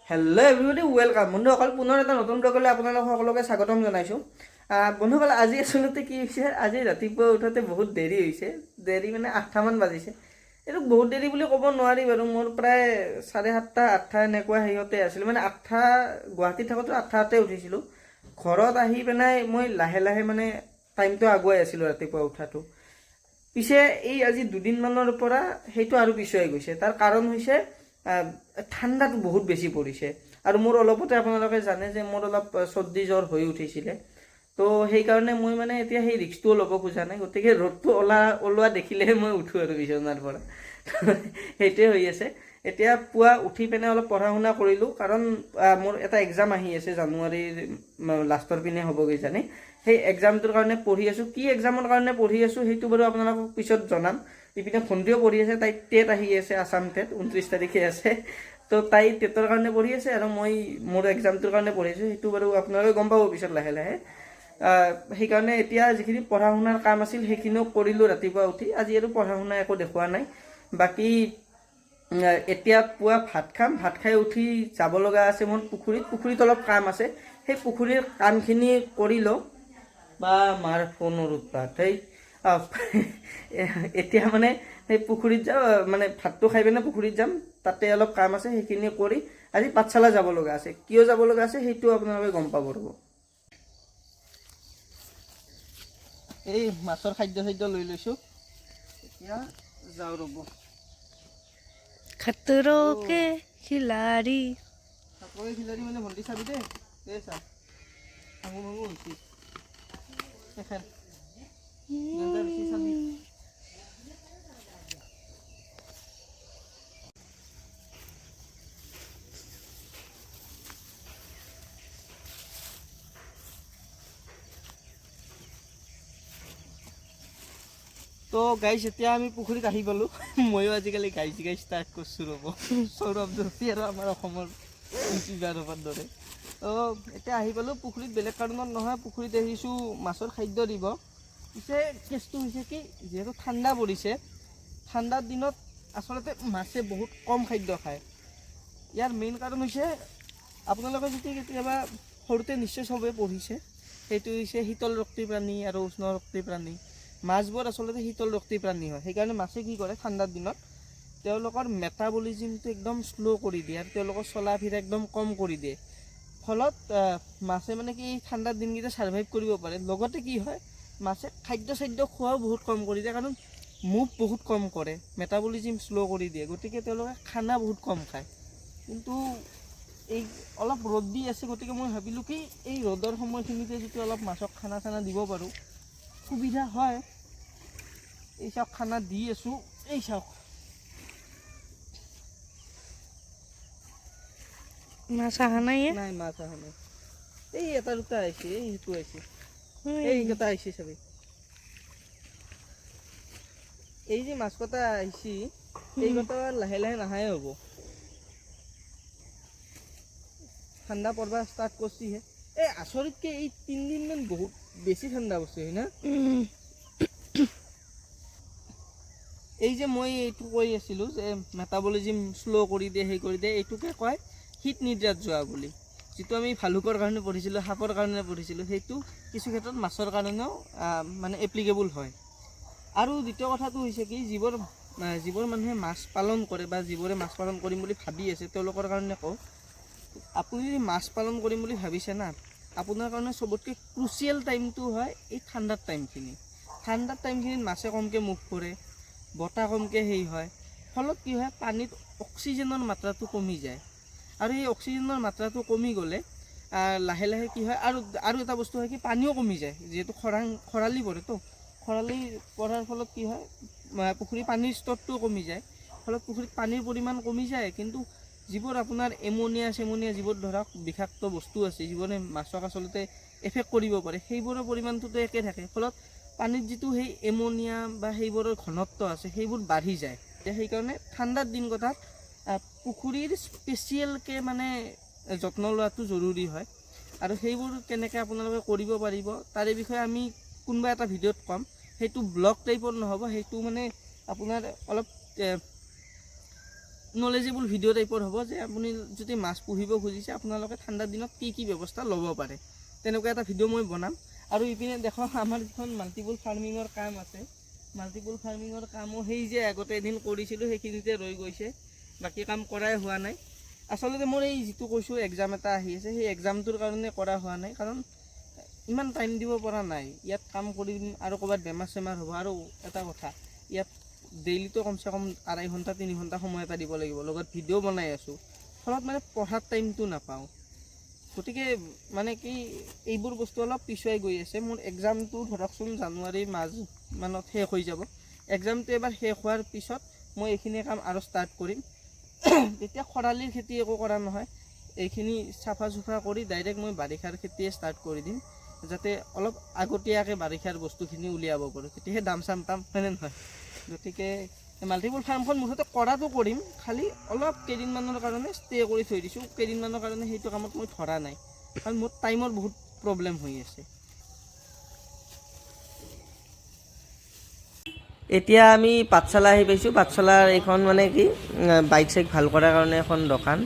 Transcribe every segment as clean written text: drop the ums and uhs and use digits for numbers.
Hello' everybody welcome বন্ধুসকল পুনৰ এটা নতুন ব্লগলৈ আপোনালোক সকলোকে স্বাগতম জনাইছোঁ বন্ধুসকল আজি আচলতে কি হৈছে আজি ৰাতিপুৱা উঠোতে বহুত দেৰি হৈছে দেৰি মানে 8টামান বাজিছে এইটো বহুত দেৰি বুলি ক'ব নোৱাৰি বাৰু মোৰ প্ৰায় 7:30 8টা এনেকুৱা হেৰিতে আছিল মানে 8টা গুৱাহাটীত থাকোঁতে 8টাতে উঠিছিলোঁ ঘৰত আহি পেলাই মই লাহে লাহে মানে টাইমটো আগুৱাই আছিলোঁ ৰাতিপুৱা উঠাটো পিছে এই আজি দুদিনমানৰ পৰা সেইটো আৰু পিছুৱাই গৈছে তাৰ কাৰণ হৈছে ঠাণ্ডাটো বহুত বেছি পৰিছে আৰু মোৰ অলপতে আপোনালোকে জানে যে মোৰ অলপ চৰ্দি জ্বৰ হৈ উঠিছিলে তো সেইকাৰণে মই মানে এতিয়া সেই ৰিক্সটোও ল'ব খোজা নাই গতিকে ৰ'দটো ওলোৱা দেখিলেহে মই উঠোঁ আৰু বিচনাৰ পৰা সেইটোৱে হৈ আছে এতিয়া পুৱা উঠি পিনে অলপ পঢ়া শুনা কৰিলোঁ কাৰণ মোৰ এটা এক্সাম আহি আছে জানুৱাৰীৰ লাষ্টৰ পিনে হ'ব কিজানি সেই এক্সামটোৰ কাৰণে পঢ়ি আছোঁ কি এক্সামৰ কাৰণে পঢ়ি আছোঁ সেইটো বাৰু আপোনালোকক পিছত জনাম ইপিনে ভণ্টিও পঢ়ি আছে তাই টেট আহি আছে আছাম টেট 29 তাৰিখে আছে তো তাই টেটৰ কাৰণে পঢ়ি আছে আৰু মই মোৰ এক্সামটোৰ কাৰণে পঢ়ি আছোঁ সেইটো বাৰু আপোনালোকে গম পাব পিছত লাহে লাহে সেইকাৰণে এতিয়া যিখিনি পঢ়া শুনাৰ কাম আছিল সেইখিনিও কৰিলোঁ ৰাতিপুৱা উঠি আজি আৰু পঢ়া শুনা একো দেখুওৱা নাই বাকী এতিয়া পুৱা ভাত খাম ভাত খাই উঠি যাব লগা আছে মোৰ পুখুৰীত অলপ কাম আছে সেই পুখুৰীৰ কামখিনি কৰি লওঁ বা মাৰ ফোনৰ উৎপাত সেই এতিয়া মানে সেই পুখুৰীত যাওঁ মানে ভাতটো খাই পিনে পুখুৰীত যাম তাতে অলপ কাম আছে সেইখিনি কৰি আজি পাঠশালা যাব লগা আছে কিয় যাব লগা আছে সেইটো আপোনালোকে গম পাব ৰ'ব এই মাছৰ খাদ্য লৈ লৈছোঁ এতিয়া যাওঁ ৰ'ব खतरों के खिलाड़ी মানে ভণ্টি চাবি দেই এই চা ভাঙো হৈছে এখন চাবি তো গাইছ এতিয়া আমি পুখুৰীত আহি পালোঁ ময়ো আজিকালি গাই ষ্টাৰ্ট কৰিছোঁ ৰ'ব সৌৰভ যোশী আৰু আমাৰ অসমৰ ইউটিউবাৰ হোৱাৰ দৰে তো এতিয়া আহি পালোঁ পুখুৰীত বেলেগ কাৰণত নহয় পুখুৰীত আহিছোঁ মাছৰ খাদ্য দিব পিছে কেছটো হৈছে কি যিহেতু ঠাণ্ডা পৰিছে ঠাণ্ডাৰ দিনত আচলতে মাছে বহুত কম খাদ্য খায় ইয়াৰ মেইন কাৰণ হৈছে আপোনালোকে যদি কেতিয়াবা সৰুতে নিশ্চয় চবেই পঢ়িছে সেইটো হৈছে শীতল ৰক্তি প্ৰাণী আৰু উষ্ণ ৰক্তি প্ৰাণী মাছবোৰ আচলতে শীতল ৰক্তি প্ৰাণী হয় সেইকাৰণে মাছে কি কৰে ঠাণ্ডাৰ দিনত তেওঁলোকৰ মেটাবলিজিমটো একদম শ্ল' কৰি দিয়ে আৰু তেওঁলোকৰ চলা ফিৰা একদম কম কৰি দিয়ে ফলত মাছে মানে কি ঠাণ্ডাৰ দিনকেইটা ছাৰ্ভাইভ কৰিব পাৰে লগতে কি হয় মাছে খাদ্য খোৱাও বহুত কম কৰি দিয়ে কাৰণ মুভ বহুত কম কৰে মেটাবলিজিম শ্ল' কৰি দিয়ে গতিকে তেওঁলোকে খানা বহুত কম খায় কিন্তু এই অলপ ৰ'দ দি আছে গতিকে মই ভাবিলোঁ কি এই ৰ'দৰ সময়খিনিতে যদি অলপ মাছক খানা চানা দিব পাৰোঁ সুবিধা হয় এই চাওক খানা দি আছোঁ এই চাওক मास अहा নাই নাই মাছ অহা নাই এই এটা দুটা আহিছে এই সেইটো আহিছে এইকেইটা আহিছে চাবি এই যে মাছ কটা আহিছে এইকেইটা লাহে লাহে নাহাই হ'ব ঠাণ্ডা পৰবা ষ্টাৰ্ট কৰিছেহে এই আচৰিতকৈ এই 3 দিনমান বহুত বেছি ঠাণ্ডা পৰিছে হয় না এই যে মই এইটো কৈ আছিলোঁ যে মেটাবলিজিম শ্ল' কৰি দিয়ে সেই কৰি দিয়ে এইটোকে কয় শীত নিদ্ৰাত যোৱা বুলি যিটো আমি ভালুকৰ কাৰণে পঢ়িছিলোঁ সাপৰ কাৰণে পঢ়িছিলোঁ সেইটো কিছু ক্ষেত্ৰত মাছৰ কাৰণেও মানে এপ্লিকেবল হয় আৰু দ্বিতীয় কথাটো হৈছে কি যিবোৰ মানুহে মাছ পালন কৰে বা যিবোৰে মাছ পালন কৰিম বুলি ভাবি আছে তেওঁলোকৰ কাৰণে কওঁ আপুনি যদি মাছ পালন কৰিম বুলি ভাবিছে না আপোনাৰ কাৰণে চবতকৈ ক্ৰুচিয়েল টাইমটো হয় এই ঠাণ্ডাৰ টাইমখিনিত মাছে কমকৈ মুভ কৰে বতাহ কমকৈ হেৰি হয় ফলত কি হয় পানীত অক্সিজেনৰ মাত্ৰাটো কমি যায় আৰু এই অক্সিজেনৰ মাত্ৰাটো কমি গ'লে লাহে লাহে কি হয় আৰু এটা বস্তু হয় কি পানীও কমি যায় যিহেতু খৰালি পৰেতো খৰালি পৰাৰ ফলত কি হয় পুখুৰীৰ পানীৰ স্তৰটোও কমি যায় ফলত পুখুৰীত পানীৰ পৰিমাণ কমি যায় কিন্তু যিবোৰ আপোনাৰ এমনিয়া যিবোৰ ধৰক বিষাক্ত বস্তু আছে যিবোৰে মাছক আচলতে এফেক্ট কৰিব পাৰে সেইবোৰৰ পৰিমাণটোতো একে থাকে ফলত পানীত যিটো সেই এমনিয়া বা সেইবোৰৰ ঘনত্ব আছে সেইবোৰ বাঢ়ি যায় সেইকাৰণে ঠাণ্ডাৰ দিন কথাত পুখুৰীৰ স্পেচিয়েলকৈ মানে যত্ন লোৱাটো জৰুৰী হয় আৰু সেইবোৰ কেনেকৈ আপোনালোকে কৰিব পাৰিব তাৰে বিষয়ে আমি কোনোবা এটা ভিডিঅ'ত ক'ম সেইটো ব্লগ টাইপৰ নহ'ব সেইটো মানে আপোনাৰ অলপ নলেজেবল ভিডিঅ' টাইপৰ হ'ব যে আপুনি যদি মাছ পুহিব খুজিছে আপোনালোকে ঠাণ্ডাৰ দিনত কি ব্যৱস্থা ল'ব পাৰে তেনেকুৱা এটা ভিডিঅ' মই বনাম। আৰু ইপিনে দেখক আমাৰ যিখন মাল্টিপল ফাৰ্মিঙৰ কাম আছে, মাল্টিপল ফাৰ্মিঙৰ কামো সেই যে আগতে এদিন কৰিছিলোঁ সেইখিনিতে ৰৈ গৈছে, বাকী কাম কৰাই হোৱা নাই। আচলতে মোৰ এই যিটো কৈছোঁ এক্সাম এটা আহি আছে, সেই এক্সামটোৰ কাৰণে কৰা হোৱা নাই, কাৰণ ইমান টাইম দিব পৰা নাই। ইয়াত কাম কৰিম আৰু ক'ৰবাত বেমাৰ চেমাৰ হ'ব। আৰু এটা কথা, ইয়াত ডেইলিতো কমচে কম 2.5 ঘণ্টা 3 ঘণ্টা সময় এটা দিব লাগিব, লগত ভিডিঅ' বনাই আছোঁ, ফলত মানে পঢ়াৰ টাইমটো নাপাওঁ। গতিকে মানে কি এইবোৰ বস্তু অলপ পিছুৱাই গৈ আছে। মোৰ এক্সামটো ধৰকচোন জানুৱাৰী মানত শেষ হৈ যাব। এক্সামটো এবাৰ শেষ হোৱাৰ পিছত মই এইখিনি কাম আৰু ষ্টাৰ্ট কৰিম। তেতিয়া খৰালিৰ খেতি একো কৰা নহয়, এইখিনি চাফা চুফা কৰি ডাইৰেক্ট মই বাৰিষাৰ খেতিয়ে ষ্টাৰ্ট কৰি দিম, যাতে অলপ আগতীয়াকৈ বাৰিষাৰ বস্তুখিনি উলিয়াব পাৰোঁ, তেতিয়াহে দাম চাম পাম, হয়নে নহয়? গতিকে মাল্টিপল ফাৰ্মখন মুঠতে কৰাটো কৰিম, খালি অলপ কেইদিনমানৰ কাৰণে ষ্টে কৰি থৈ দিছোঁ। কেইদিনমানৰ কাৰণে সেইটো কামত মই ধৰা নাই, কাৰণ মোৰ টাইমৰ বহুত প্ৰব্লেম হৈ আছে। এতিয়া আমি পাঠশালা আহি পাইছোঁ। পাঠশালাৰ এইখন মানে কি বাইক চাইক ভাল কৰাৰ কাৰণে এখন দোকান।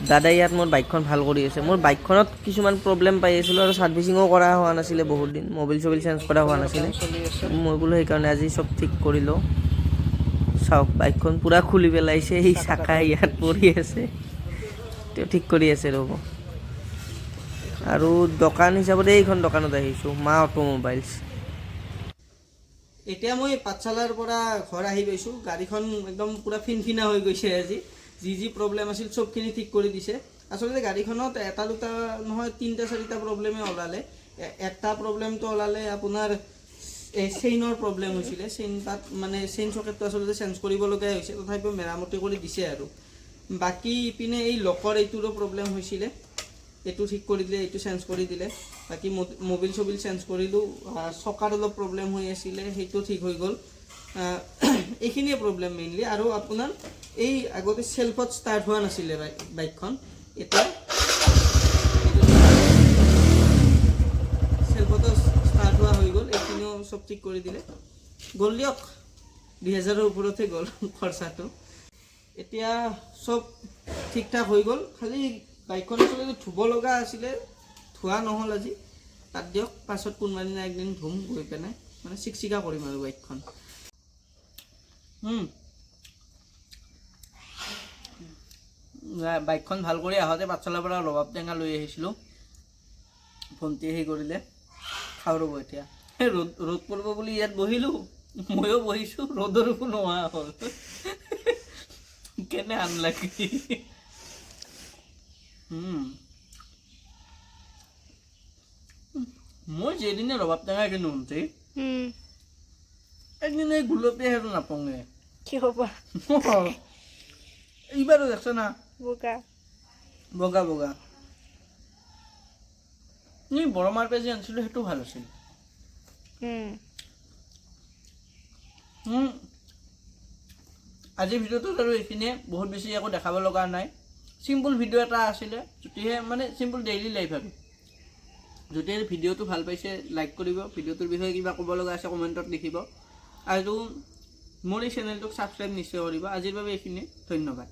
দাদাই ইয়াত মোৰ বাইকখন ভাল কৰি আছে। মোৰ বাইকখনত কিছুমান প্ৰব্লেম পাই আছিলোঁ আৰু ছাৰ্ভিচিঙো কৰা হোৱা নাছিলে বহুত দিন, মোবিল চবিল চেঞ্জ কৰা হোৱা নাছিলে। মই বোলো সেইকাৰণে আজি চব ঠিক কৰিলোঁ। চাওক বাইকখন পূৰা খুলি পেলাইছে, সেই চাকা ইয়াত পৰি আছে, তেওঁ ঠিক কৰি আছে ৰ'ব। আৰু দোকান হিচাপত এইখন দোকানত আহিছোঁ, মা অটোমোবাইলছ। এতিয়া মই পাঠশালাৰ পৰা ঘৰ আহি পাইছোঁ। গাড়ীখন একদম পূৰা ফিনফিনা হৈ গৈছে আজি। যি প্ৰব্লেম আছিল চবখিনি ঠিক কৰি দিছে। আচলতে গাড়ীখনত এটা দুটা নহয় 3-4টা প্ৰব্লেমে ওলালে। এটা প্ৰব্লেমটো ওলালে আপোনাৰ এই চেইনৰ প্ৰব্লেম হৈছিলে। চেইন তাত মানে চেইন চকেটটো আচলতে চেঞ্জ কৰিবলগীয়া হৈছে, তথাপিও মেৰামতি কৰি দিছে আৰু। বাকী ইপিনে এই লকৰ এইটোৰো প্ৰব্লেম হৈছিলে, এইটো ঠিক কৰি দিলে, এইটো চেঞ্জ কৰি দিলে। বাকী মোবিল চবিল চেঞ্জ কৰিলোঁ। চকাৰ অলপ প্ৰব্লেম হৈ আছিলে, সেইটো ঠিক হৈ গ'ল। এইখিনিয়ে প্ৰব্লেম মেইনলি। আৰু আপোনাৰ এই আগতে চেল্ফত ষ্টাৰ্ট হোৱা নাছিলে বাইকখন, এতিয়া চেল্ফতো ষ্টাৰ্ট হোৱা হৈ গ'ল। এইখিনিও চব ঠিক কৰি দিলে। গ'ল দিয়ক, 2000ৰ ওপৰতে গ'ল খৰচাটো। এতিয়া চব ঠিক ঠাক হৈ গ'ল। খালি বাইকখন আচলতে ধুব লগা আছিলে, ধোৱা নহ'ল আজি। তাত দিয়ক, পাছত কোনোবা দিনা একদিন ধুম গৈ পেলাই, মানে চিকচিকা কৰিম আৰু বাইকখন। বাইকখন ভাল কৰি আহোঁতে পাঠশালাৰ পৰা ৰবাব টেঙা লৈ আহিছিলোঁ, ভণ্টিয়ে সেই কৰিলে। খাওঁ ৰ'ব এতিয়া। ৰ'দ পৰিব বুলি ইয়াত বহিলোঁ, ময়ো বহিছোঁ, ৰ'দৰ একো নোহোৱা হ'ল। কেনে আনলাকি। মই যেদিনে ৰবাব টেঙা কিনো একদিন এই গুলপীয়া সেইটো নাপাওঁগে। কি হ'ব? এইবাৰো দেখছ না, বগা বগা। এই বৰমাৰ পৰা যে আনিছিলোঁ সেইটো ভাল আছিল। আজিৰ ভিডিঅ'টোত আৰু এইখিনিয়ে, বহুত বেছি একো দেখাব লগা নাই। চিম্পুল ভিডিঅ' এটা আছিলে, যদিহে মানে চিম্পুল ডেইলি লাইফ আৰু। যদি ভিডিঅ'টো ভাল পাইছে লাইক কৰিব, ভিডিঅ'টোৰ বিষয়ে কিবা ক'ব লগা আছে কমেণ্টত লিখিব, আৰু মোৰ এই চেনেলটোক ছাবস্ক্ৰাইব নিশ্চয় কৰিব। আজিৰ বাবে এইখিনিয়ে, ধন্যবাদ।